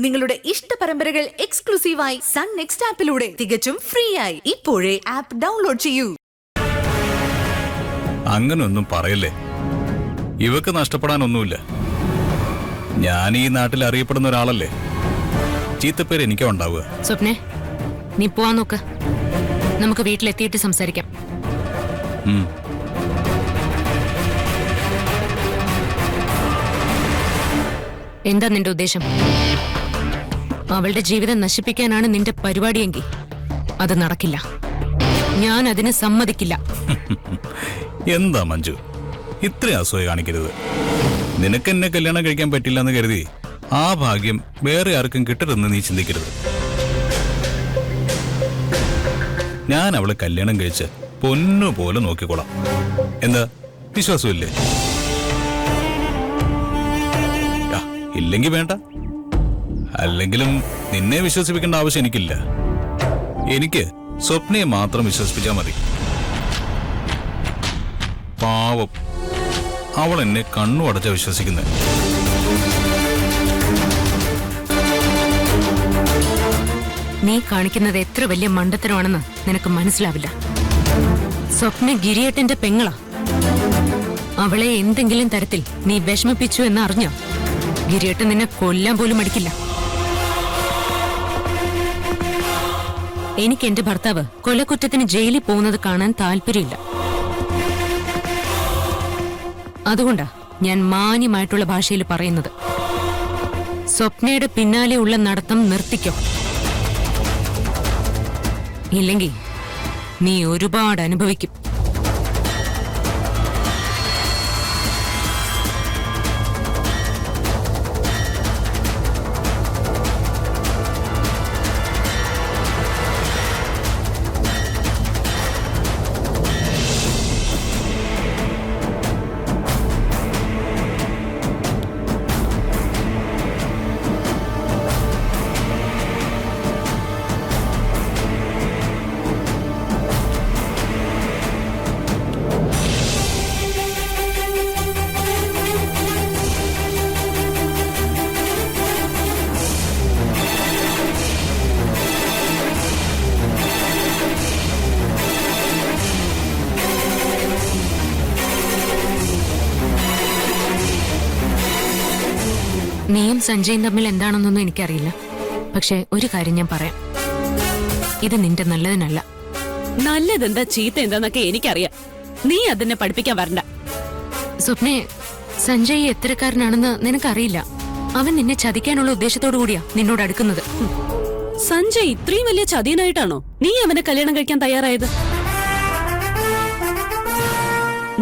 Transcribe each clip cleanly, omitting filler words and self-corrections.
നിങ്ങളുടെ ഇഷ്ട പരമ്പരകൾ എക്സ്ക്ലൂസീവായി സൺ നെക്സ്റ്റ് ആപ്പിലൂടെ തികച്ചും ഫ്രീ ആയി ഇപ്പോഴേ ആപ്പ് ഡൗൺലോഡ് ചെയ്യൂ. അങ്ങനൊന്നും പറയല്ലേ. ഇവക്ക് നഷ്ടപ്പെടാനൊന്നുമില്ല. ഞാൻ ഈ നാട്ടിൽ അറിയപ്പെടുന്ന ഒരാളല്ലേ. ചീത്തപ്പേര് എനിക്കാ ഉണ്ടാവുക. സ്വപ്നെ, നീ പോവാൻ നോക്ക്. നമുക്ക് വീട്ടിലെത്തിയിട്ട് സംസാരിക്കാം. എന്താ നിന്റെ ഉദ്ദേശം? അവളുടെ ജീവിതം നശിപ്പിക്കാനാണ് നിന്റെ പരിപാടിയെങ്കിൽ അത് നടക്കില്ല. ഞാൻ അതിന് സമ്മതിക്കില്ല. എന്താ മഞ്ജു, ഇത്രയും അസൂയ കാണിക്കരുത്. നിനക്ക് എന്നെ കല്യാണം കഴിക്കാൻ പറ്റില്ല എന്ന് കരുതി ആ ഭാഗ്യം വേറെ ആർക്കും കിട്ടരുതെന്ന് നീ ചിന്തിക്കരുത്. ഞാൻ അവളെ കല്യാണം കഴിച്ച് പൊന്നുപോലെ നോക്കിക്കോളാം. എന്താ, വിശ്വാസമില്ലേ? ഇല്ലെങ്കിൽ വേണ്ട. അല്ലെങ്കിലും നിന്നെ വിശ്വസിപ്പിക്കേണ്ട ആവശ്യം എനിക്കില്ല. എനിക്ക് സ്വപ്നയെ മാത്രം വിശ്വസിപ്പിച്ചാൽ മതി. പാവം, അവൾ എന്നെ കണ്ണു അടച്ച വിശ്വസിക്കുന്നത്. നീ കാണിക്കുന്നത് എത്ര വലിയ മണ്ടത്തരമാണെന്ന് നിനക്ക് മനസ്സിലാവില്ല. സ്വപ്ന ഗിരിയേട്ടന്റെ പെങ്ങളാ. അവളെ എന്തെങ്കിലും തരത്തിൽ നീ വിഷമിപ്പിച്ചു എന്ന് അറിഞ്ഞോ, ഗിരിയേട്ടൻ നിന്നെ കൊല്ലാൻ പോലും മടിക്കില്ല. എനിക്ക് എന്റെ ഭർത്താവ് കൊലക്കുറ്റത്തിന് ജയിലിൽ പോകുന്നത് കാണാൻ താല്പര്യമില്ല. അതുകൊണ്ടാ ഞാൻ മാന്യമായിട്ടുള്ള ഭാഷയിൽ പറയുന്നത്. സ്വപ്നയുടെ പിന്നാലെയുള്ള നടത്തം നിർത്തിക്കോ. ഇല്ലെങ്കിൽ നീ ഒരുപാട് അനുഭവിക്കും. നീയും സഞ്ജയും തമ്മിൽ എന്താണെന്നൊന്നും എനിക്കറിയില്ല. പക്ഷെ ഒരു കാര്യം ഞാൻ പറയാം, ഇത് നിന്റെ നല്ലതിനല്ല. നല്ലതെന്താ ചീത്ത എന്താന്നൊക്കെ എനിക്കറിയാം. നീ അതിനെ പഠിപ്പിക്കാൻ വരണ്ട. സ്വപ്നെ, സഞ്ജയ് എത്രക്കാരനാണെന്ന് നിനക്കറിയില്ല. അവൻ നിന്നെ ചതിക്കാനുള്ള ഉദ്ദേശത്തോടു കൂടിയാ നിന്നോട് അടുക്കുന്നത്. സഞ്ജയ് ഇത്രയും വലിയ ചതിയനായിട്ടാണോ നീ അവനെ കല്യാണം കഴിക്കാൻ തയ്യാറായത്?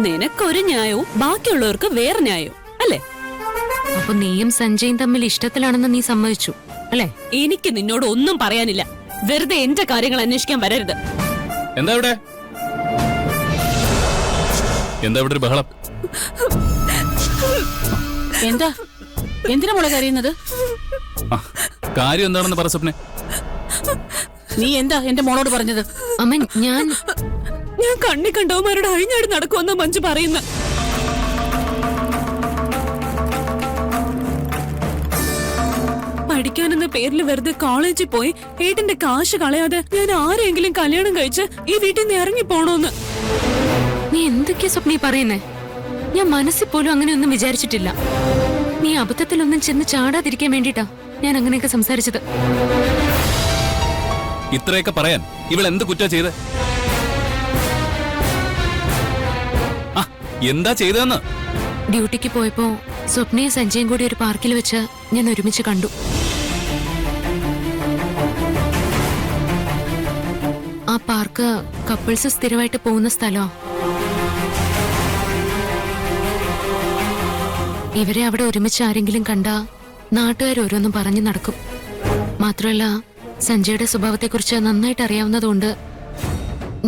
നിനക്കൊരു ന്യായവും ബാക്കിയുള്ളവർക്ക് വേറെ ന്യായവും അല്ലേ? അപ്പൊ നീയും സഞ്ജയും തമ്മിൽ ഇഷ്ടത്തിലാണെന്ന് നീ സമ്മതിച്ചു അല്ലേ? എനിക്ക് നിന്നോട് ഒന്നും പറയാനില്ല. വെറുതെ എന്റെ കാര്യങ്ങൾ അന്വേഷിക്കാൻ വരരുത്. എന്താ ഇവിടെ ഒരു ബഹളം? എന്താ, എന്തിനാ മോളെ കരയുന്നത്? കാര്യം എന്താണെന്ന് പറ സ്വപ്നെ. നീ എന്താ എന്റെ മോളോട് പറഞ്ഞത്? അമ്മൻ, ഞാൻ കണ്ണി കണ്ടവന്മാരുടെ അഴിഞ്ഞാടി നടക്കുമെന്ന് മഞ്ജു പറയുന്നു. പഠിക്കാനെന്ന പേരിൽ വെറുതെ കോളേജിൽ പോയി ഏട്ടന്റെ കാശ് കളയാതെ ഞാൻ ആരെങ്കിലും കല്യാണം കഴിച്ച് ഈ വീട്ടിൽ നിന്ന് ഇറങ്ങി പോണോന്ന്. നീ എന്തൊക്കെയാ സ്വപ്ന പറയുന്നേ? ഞാൻ മനസ്സിൽ പോലും അങ്ങനെയൊന്നും വിചാരിച്ചിട്ടില്ല. നീ അബദ്ധത്തിലൊന്നും ചെന്ന് ചാടാതിരിക്കാൻ വേണ്ടിട്ടാ ഞാൻ അങ്ങനെയൊക്കെ സംസാരിച്ചത്. ഇത്രയൊക്കെ പറയാൻ ഇവൾ എന്ത് കുറ്റാ ചെയ്ത്? എന്താ ചെയ്തതെന്ന്? ഡ്യൂട്ടിക്ക് പോയപ്പോ സ്വപ്നയും സഞ്ജയും കൂടി ഒരു പാർക്കിൽ വെച്ച് ഞാൻ ഒരുമിച്ച് കണ്ടു. ആ പാർക്ക് കപ്പിൾസ് സ്ഥിരമായിട്ട് പോകുന്ന സ്ഥലോ. ഇവരെ അവിടെ ഒരുമിച്ച് ആരെങ്കിലും കണ്ടാ നാട്ടുകാർ ഓരോന്നും പറഞ്ഞു നടക്കും. മാത്രമല്ല, സഞ്ജയുടെ സ്വഭാവത്തെക്കുറിച്ച് നന്നായിട്ട് അറിയാവുന്നതുകൊണ്ട്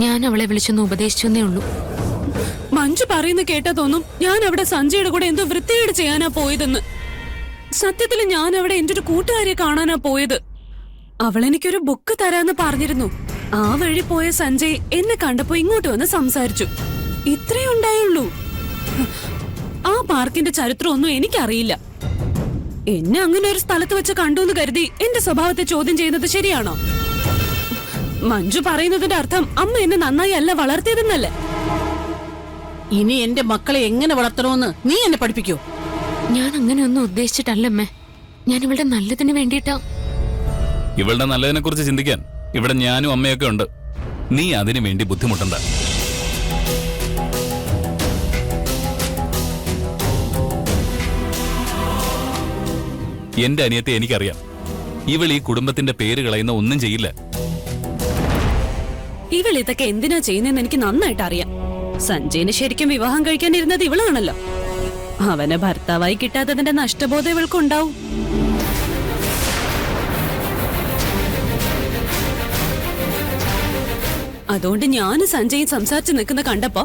ഞാൻ അവളെ വിളിച്ചൊന്ന് ഉപദേശിച്ചെന്നേ ഉള്ളൂ. മഞ്ജു പറയുന്ന കേട്ടാ തോന്നും ഞാൻ അവിടെ സഞ്ജയുടെ കൂടെ എന്തോ വൃത്തികേട് ചെയ്യാനാ പോയതെന്ന്. സത്യത്തിൽ ഞാൻ അവിടെ എന്റെ ഒരു കൂട്ടുകാരിയെ കാണാനാ പോയത്. അവളെനിക്കൊരു ബുക്ക് തരാന്ന് പറഞ്ഞിരുന്നു. ആ വഴി പോയ സഞ്ജയ് എന്നെ കണ്ടപ്പോ ഇങ്ങോട്ട് വന്ന് സംസാരിച്ചു. ഇത്രേ ഉണ്ടായുള്ളൂ. ആ പാർക്കിന്റെ ചരിത്രമൊന്നും എനിക്കറിയില്ല. എന്നെ അങ്ങനെ ഒരു സ്ഥലത്ത് വെച്ച് കണ്ടു എന്ന് കരുതി എന്റെ സ്വഭാവത്തെ ചോദ്യം ചെയ്യുന്നത് ശരിയാണോ? മഞ്ജു പറയുന്നതിന്റെ അർത്ഥം അമ്മ എന്നെ നന്നായി അല്ല വളർത്തിയതെന്നല്ലേ? ഇനി എന്റെ മക്കളെ എങ്ങനെ വളർത്തണമെന്ന് നീ എന്നെ പഠിപ്പിക്കൂ. ഞാൻ അങ്ങനെയൊന്നും ഉദ്ദേശിച്ചിട്ടല്ലമ്മേ. ഞാൻ ഇവളുടെ നല്ലതിന് വേണ്ടിയിട്ടാ. ഇവളുടെ നല്ലതിനെ കുറിച്ച് ചിന്തിക്കാൻ ഇവിടെ ഞാനും അമ്മയൊക്കെ ഉണ്ട്. നീ അതിനു വേണ്ടി ബുദ്ധിമുട്ടണ്ട. എന്റെ അനിയത്തെ എനിക്കറിയാം. ഇവൾ ഈ കുടുംബത്തിന്റെ പേര് കളയുന്ന ഒന്നും ചെയ്യില്ല. ഇവൾ ഇതൊക്കെ എന്തിനാ ചെയ്യുന്നതെന്ന് എനിക്ക് നന്നായിട്ട് അറിയാം. സഞ്ജയിന് ശരിക്കും വിവാഹം കഴിക്കാനിരുന്നത് ഇവളാണല്ലോ. അവനെ ഭർത്താവായി കിട്ടാത്തതിന്റെ നഷ്ടബോധം ഇവൾക്കുണ്ടാവും. അതുകൊണ്ട് ഞാനും സഞ്ജയും സംസാരിച്ചു നിൽക്കുന്ന കണ്ടപ്പോ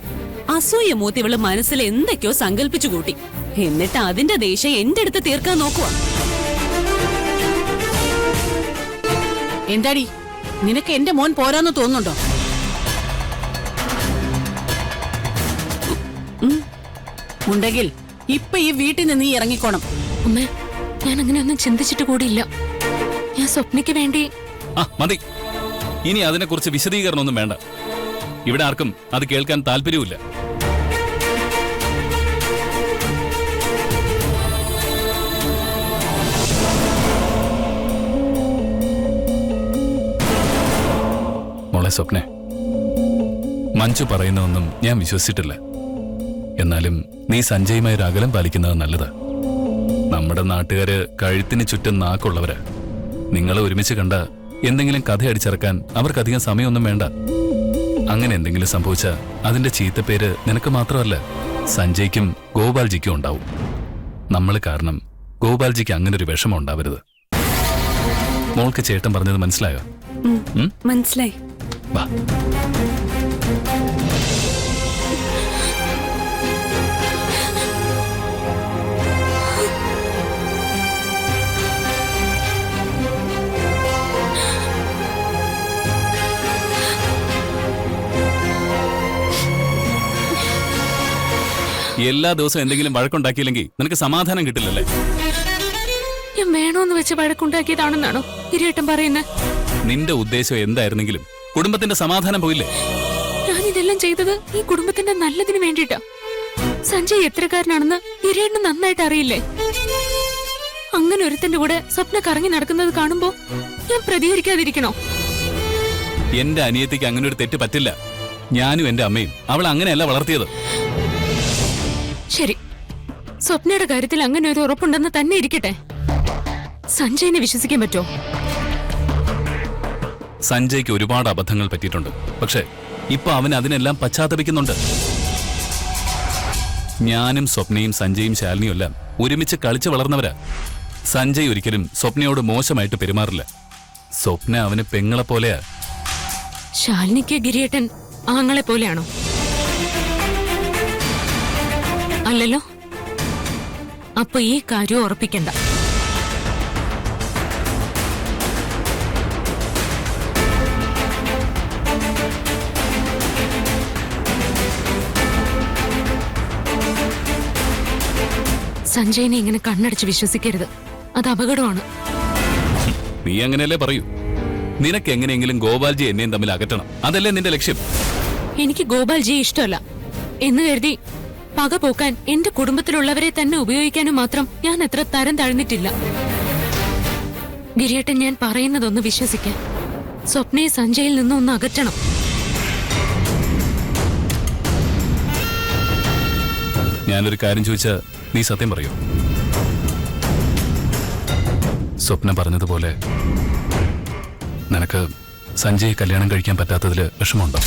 അസൂയ മൂത്ത് ഇവള് മനസ്സിൽ എന്തൊക്കെയോ സങ്കല്പിച്ചു കൂട്ടി. എന്നിട്ട് അതിന്റെ ദേഷ്യം എന്റെ അടുത്ത് തീർക്കാൻ നോക്കുക. എന്താടി, നിനക്ക് എന്റെ മോൻ പോരാന്ന് തോന്നുന്നുണ്ടോ? ഉണ്ടെങ്കിൽ ഇപ്പൊ ഈ വീട്ടിൽ നിന്ന് നീ ഇറങ്ങിക്കോണം. അമ്മേ, ഞാൻ അങ്ങനെയൊന്നും ചിന്തിച്ചിട്ട് കൂടിയില്ല. ഞാൻ സ്വപ്നയ്ക്ക് വേണ്ടി. ആ മതി, ഇനി അതിനെക്കുറിച്ച് വിശദീകരണമൊന്നും വേണ്ട. ഇവിടെ ആർക്കും അത് കേൾക്കാൻ താല്പര്യവുമില്ല. മോളെ സ്വപ്നെ, മഞ്ജു പറയുന്നതൊന്നും ഞാൻ വിശ്വസിച്ചിട്ടില്ല. എന്നാലും നീ സഞ്ജയുമായി ഒരു അകലം പാലിക്കുന്നത് നല്ലത്. നമ്മുടെ നാട്ടുകാര് കഴുത്തിന് ചുറ്റും നാക്കുള്ളവരാ. നിങ്ങളെ ഒരുമിച്ച് കണ്ട എന്തെങ്കിലും കഥ അടിച്ചിറക്കാൻ അവർക്കധികം സമയമൊന്നും വേണ്ട. അങ്ങനെ എന്തെങ്കിലും സംഭവിച്ചാൽ അതിന്റെ ചീത്തപ്പേര് നിനക്ക് മാത്രമല്ല, സഞ്ജയ്ക്കും ഗോപാൽജിക്കും ഉണ്ടാവും. നമ്മൾ കാരണം ഗോപാൽജിക്ക് അങ്ങനെ ഒരു വിഷമം ഉണ്ടാവരുത്. മോൾക്ക് ചേട്ടൻ പറഞ്ഞത് മനസ്സിലായോ? മനസ്സിലായി. വാ. എല്ലാ ദിവസവും എന്തെങ്കിലും വഴക്കുണ്ടാക്കിയില്ലെങ്കിൽ നിനക്ക് സമാധാനം കിട്ടില്ലല്ലേ? ഞാൻ വേണോന്ന് വെച്ച് വഴക്കുണ്ടാക്കിയതാണെന്നാണോ ഗിരിയേട്ടൻ പറയുന്നത്? നിന്റെ ഉദ്ദേശം എന്തായിരുന്നെങ്കിലും കുടുംബത്തിന്റെ സമാധാനം പോയില്ലേ? ഞാനിതെല്ലാം ചെയ്തത് ഈ കുടുംബത്തിന്റെ നല്ലതിന് വേണ്ടിയിട്ടാ. സഞ്ജയ് എത്രക്കാരനാണെന്ന് ഗിരിയേട്ടന് നന്നായിട്ട് അറിയില്ലേ? അങ്ങനെ ഒരുത്തന്റെ കൂടെ സ്വപ്ന കറങ്ങി നടക്കുന്നത് കാണുമ്പോ ഞാൻ പ്രതികരിക്കാതിരിക്കണോ? എന്റെ അനിയത്തിക്ക് അങ്ങനെ ഒരു തെറ്റ് പറ്റില്ല. ഞാനും എന്റെ അമ്മയും അവൾ അങ്ങനെയല്ല വളർത്തിയത്. ശരി, സ്വപ്നയുടെ കാര്യത്തിൽ അങ്ങനെ ഒരു ഉറപ്പുണ്ടെന്ന് തന്നെ ഇരിക്കട്ടെ. സഞ്ജയിനെ വിശ്വസിക്കാൻ പറ്റോ? സഞ്ജയ്ക്ക് ഒരുപാട് അബദ്ധങ്ങൾ പറ്റിയിട്ടുണ്ട്. പക്ഷെ ഇപ്പൊ അവൻ അതിനെല്ലാം പശ്ചാത്തപിക്കുന്നുണ്ട്. ഞാനും സ്വപ്നയും സഞ്ജയും ശാലിനിയും എല്ലാം ഒരുമിച്ച് കളിച്ചു വളർന്നവരാ. സഞ്ജയ് ഒരിക്കലും സ്വപ്നയോട് മോശമായിട്ട് പെരുമാറില്ല. സ്വപ്ന അവന് പെങ്ങളെ പോലെയാ. ശാലിനിക്ക് ഗിരിയേട്ടൻ ആങ്ങളെ പോലെയാണോ? അല്ലല്ലോ. അപ്പൊ ഈ കാര്യം ഉറപ്പിക്കണ്ട. സഞ്ജയിനെ ഇങ്ങനെ കണ്ണടച്ച് വിശ്വസിക്കരുത്. അത് അപകടമാണ്. നീ അങ്ങനെയല്ലേ പറയൂ. നിനക്ക് എങ്ങനെയെങ്കിലും ഗോപാൽജി എന്നെയും തമ്മിൽ അകറ്റണം. അതല്ലേ നിന്റെ ലക്ഷ്യം? എനിക്ക് ഗോപാൽജിയെ ഇഷ്ടമല്ല എന്ന് കരുതി പക പോക്കാൻ എന്റെ കുടുംബത്തിലുള്ളവരെ തന്നെ ഉപയോഗിക്കാനും മാത്രം ഞാൻ അത്ര തരം താഴ്ന്നിട്ടില്ല. ഗിരിയേട്ടൻ, ഞാൻ പറയുന്നതൊന്ന് വിശ്വസിക്കാൻ. സ്വപ്നയെ സഞ്ജയിൽ നിന്നും ഒന്ന് അകറ്റണം. ഞാനൊരു കാര്യം ചോദിച്ചാ നീ സത്യം പറയൂ. സ്വപ്ന പറഞ്ഞതുപോലെ നിനക്ക് സഞ്ജയ് കല്യാണം കഴിക്കാൻ പറ്റാത്തതില് വിഷമമുണ്ടോ?